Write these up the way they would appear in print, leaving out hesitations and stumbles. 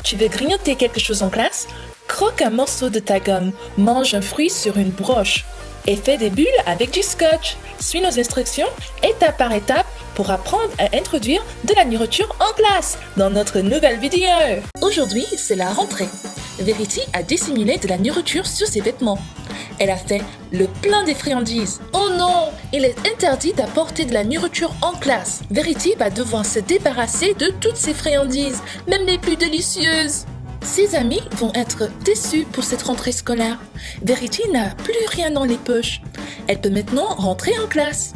Tu veux grignoter quelque chose en classe? Croque un morceau de ta gomme, mange un fruit sur une broche et fais des bulles avec du scotch. Suis nos instructions étape par étape pour apprendre à introduire de la nourriture en classe dans notre nouvelle vidéo. Aujourd'hui, c'est la rentrée. Verity a dissimulé de la nourriture sur ses vêtements. Elle a fait le plein des friandises. Oh non, il est interdit d'apporter de la nourriture en classe. Verity va devoir se débarrasser de toutes ses friandises, même les plus délicieuses. Ses amis vont être déçus pour cette rentrée scolaire. Verity n'a plus rien dans les poches. Elle peut maintenant rentrer en classe.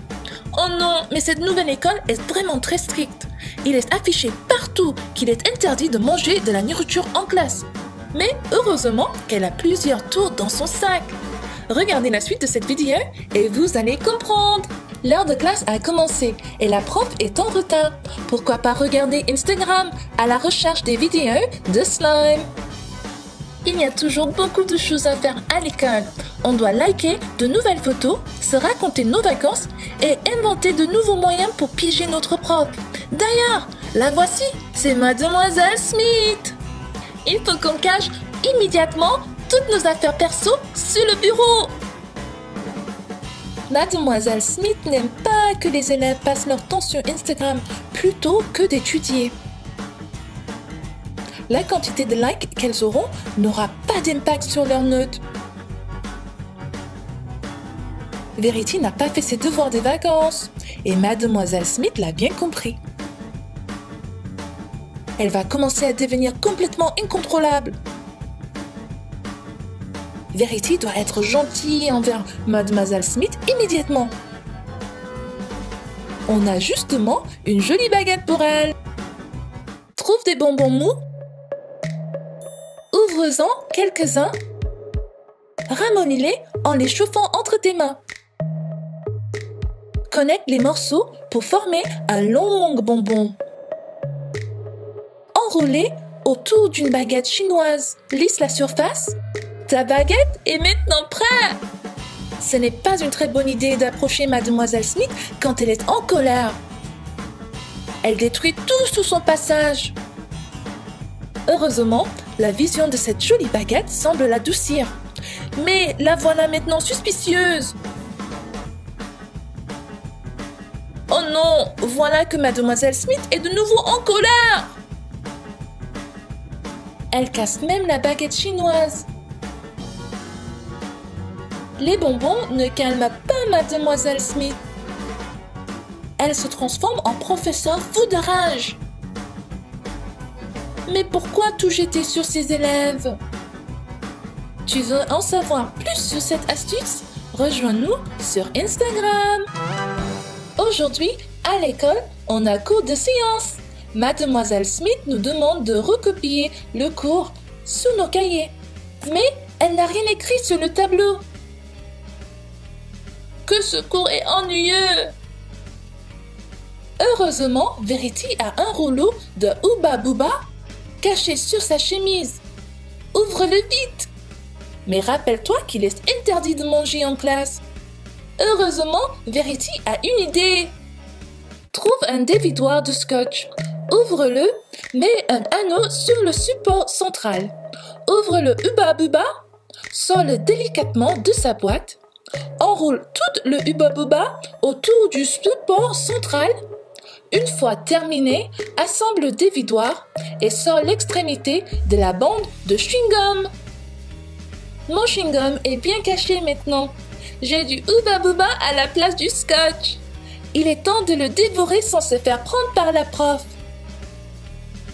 Oh non, mais cette nouvelle école est vraiment très stricte. Il est affiché partout qu'il est interdit de manger de la nourriture en classe. Mais heureusement qu'elle a plusieurs tours dans son sac. Regardez la suite de cette vidéo et vous allez comprendre. L'heure de classe a commencé et la prof est en retard. Pourquoi pas regarder Instagram à la recherche des vidéos de slime? Il y a toujours beaucoup de choses à faire à l'école. On doit liker de nouvelles photos, se raconter nos vacances et inventer de nouveaux moyens pour piéger notre prof. D'ailleurs, la voici, c'est Mademoiselle Smith. Il faut qu'on cache immédiatement toutes nos affaires perso sur le bureau. Mademoiselle Smith n'aime pas que les élèves passent leur temps sur Instagram plutôt que d'étudier. La quantité de likes qu'elles auront n'aura pas d'impact sur leurs notes. Verity n'a pas fait ses devoirs des vacances et Mademoiselle Smith l'a bien compris. Elle va commencer à devenir complètement incontrôlable. Verity doit être gentille envers Mademoiselle Smith immédiatement. On a justement une jolie baguette pour elle. Trouve des bonbons mous. Ouvre-en quelques-uns. Ramollis-les en les chauffant entre tes mains. Connecte les morceaux pour former un long bonbon. Enroulez autour d'une baguette chinoise. Lisse la surface. Ta baguette est maintenant prête. Ce n'est pas une très bonne idée d'approcher Mademoiselle Smith quand elle est en colère. Elle détruit tout sous son passage. Heureusement, la vision de cette jolie baguette semble l'adoucir. Mais la voilà maintenant suspicieuse. Oh non, voilà que Mademoiselle Smith est de nouveau en colère. Elle casse même la baguette chinoise. Les bonbons ne calment pas Mademoiselle Smith. Elle se transforme en professeur fou de rage. Mais pourquoi tout jeter sur ses élèves? Tu veux en savoir plus sur cette astuce? Rejoins-nous sur Instagram. Aujourd'hui, à l'école, on a cours de sciences. Mademoiselle Smith nous demande de recopier le cours sous nos cahiers. Mais elle n'a rien écrit sur le tableau. Que ce cours est ennuyeux! Heureusement, Verity a un rouleau de Hubba Bubba caché sur sa chemise. Ouvre-le vite! Mais rappelle-toi qu'il est interdit de manger en classe. Heureusement, Verity a une idée. Trouve un dévidoir de scotch. Ouvre-le, mets un anneau sur le support central. Ouvre le Hubba Bubba, sors-le délicatement de sa boîte. Enroule tout le Hubba Bubba autour du support central. Une fois terminé, assemble le dévidoir et sors l'extrémité de la bande de chewing-gum. Mon chewing-gum est bien caché maintenant. J'ai du Hubba Bubba à la place du scotch. Il est temps de le dévorer sans se faire prendre par la prof.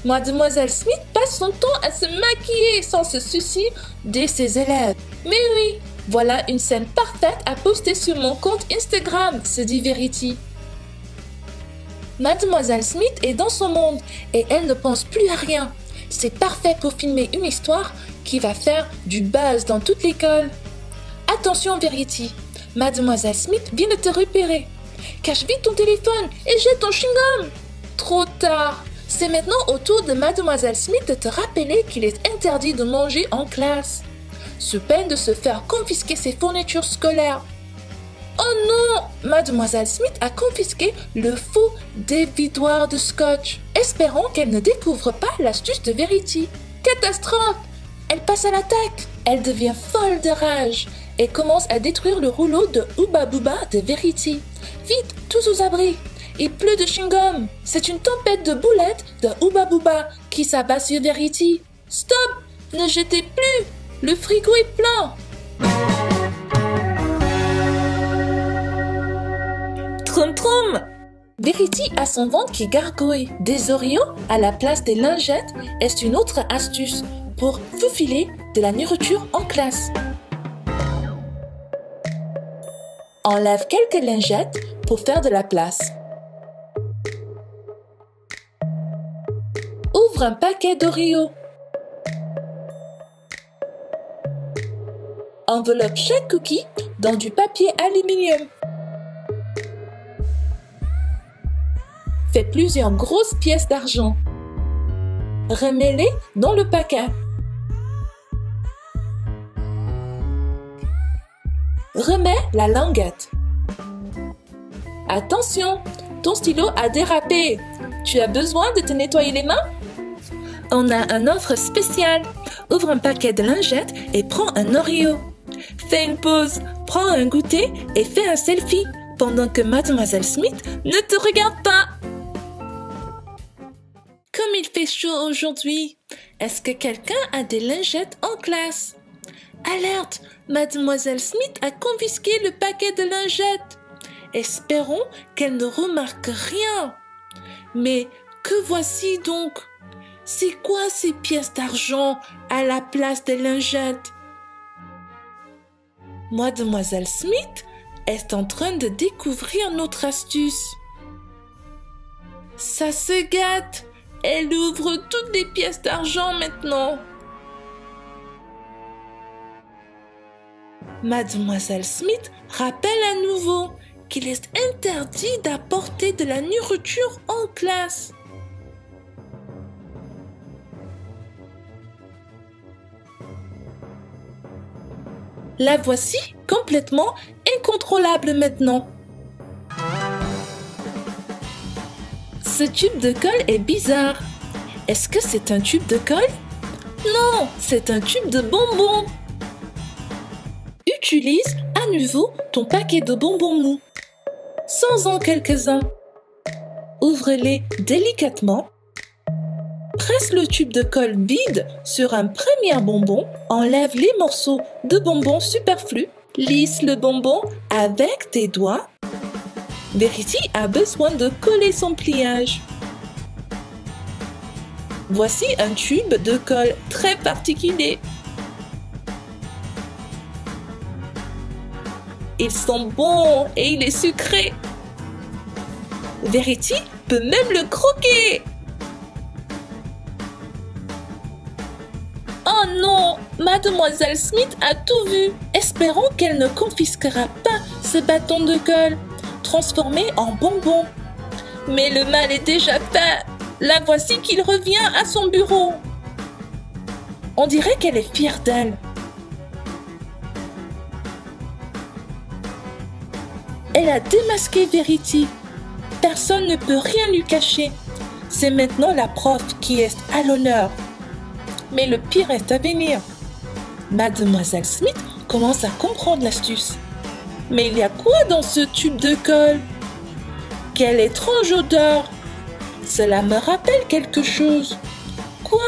Mademoiselle Smith passe son temps à se maquiller sans se soucier de ses élèves. Mais oui, voilà une scène parfaite à poster sur mon compte Instagram, se dit Verity. Mademoiselle Smith est dans son monde et elle ne pense plus à rien. C'est parfait pour filmer une histoire qui va faire du buzz dans toute l'école. Attention Verity, Mademoiselle Smith vient de te repérer. Cache vite ton téléphone et jette ton chewing-gum. Trop tard. C'est maintenant au tour de Mademoiselle Smith de te rappeler qu'il est interdit de manger en classe. sous peine de se faire confisquer ses fournitures scolaires. Oh non! Mademoiselle Smith a confisqué le faux dévidoir de scotch. Espérons qu'elle ne découvre pas l'astuce de Verity. Catastrophe! Elle passe à l'attaque. Elle devient folle de rage et commence à détruire le rouleau de Hubba Bubba de Verity. Vite, tous aux abris! Il pleut de chewing-gum. C'est une tempête de boulettes de Hubba Bubba qui s'abat sur Verity. Stop! Ne jetez plus! Le frigo est plein! Troum troum! Verity a son ventre qui gargouille. Des Oreos à la place des lingettes est une autre astuce pour faufiler de la nourriture en classe. Enlève quelques lingettes pour faire de la place. Ouvre un paquet d'Oreos. Enveloppe chaque cookie dans du papier aluminium. Fais plusieurs grosses pièces d'argent. Remets-les dans le paquet. Remets la languette. Attention, ton stylo a dérapé. Tu as besoin de te nettoyer les mains? On a une offre spéciale. Ouvre un paquet de lingettes et prends un Oreo. Fais une pause, prends un goûter et fais un selfie pendant que Mademoiselle Smith ne te regarde pas. Comme il fait chaud aujourd'hui, est-ce que quelqu'un a des lingettes en classe? Alerte! Mademoiselle Smith a confisqué le paquet de lingettes. Espérons qu'elle ne remarque rien. Mais que voici donc? C'est quoi ces pièces d'argent à la place des lingettes? Mademoiselle Smith est en train de découvrir notre astuce. Ça se gâte! Elle ouvre toutes les pièces d'argent maintenant. Mademoiselle Smith rappelle à nouveau qu'il est interdit d'apporter de la nourriture en classe. La voici complètement incontrôlable maintenant. Ce tube de colle est bizarre. Est-ce que c'est un tube de colle? Non, c'est un tube de bonbons. Utilise à nouveau ton paquet de bonbons mous. Sors-en quelques-uns. Ouvre-les délicatement. Presse le tube de colle vide sur un premier bonbon. Enlève les morceaux de bonbons superflus. Lisse le bonbon avec tes doigts. Verity a besoin de coller son pliage. Voici un tube de colle très particulier. Ils sont bons et il est sucré. Verity peut même le croquer. Oh non, Mademoiselle Smith a tout vu. Espérons qu'elle ne confisquera pas ce bâton de colle transformé en bonbon. Mais le mal est déjà fait. La voici qu'il revient à son bureau. On dirait qu'elle est fière d'elle. Elle a démasqué Verity. Personne ne peut rien lui cacher. C'est maintenant la prof qui est à l'honneur. Mais le pire est à venir. Mademoiselle Smith commence à comprendre l'astuce. Mais il y a quoi dans ce tube de colle? Quelle étrange odeur! Cela me rappelle quelque chose. Quoi?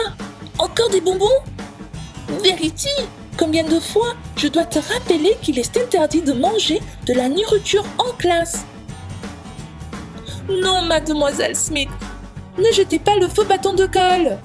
Encore des bonbons? Verity, combien de fois je dois te rappeler qu'il est interdit de manger de la nourriture en classe? Non, Mademoiselle Smith, ne jetez pas le faux bâton de colle.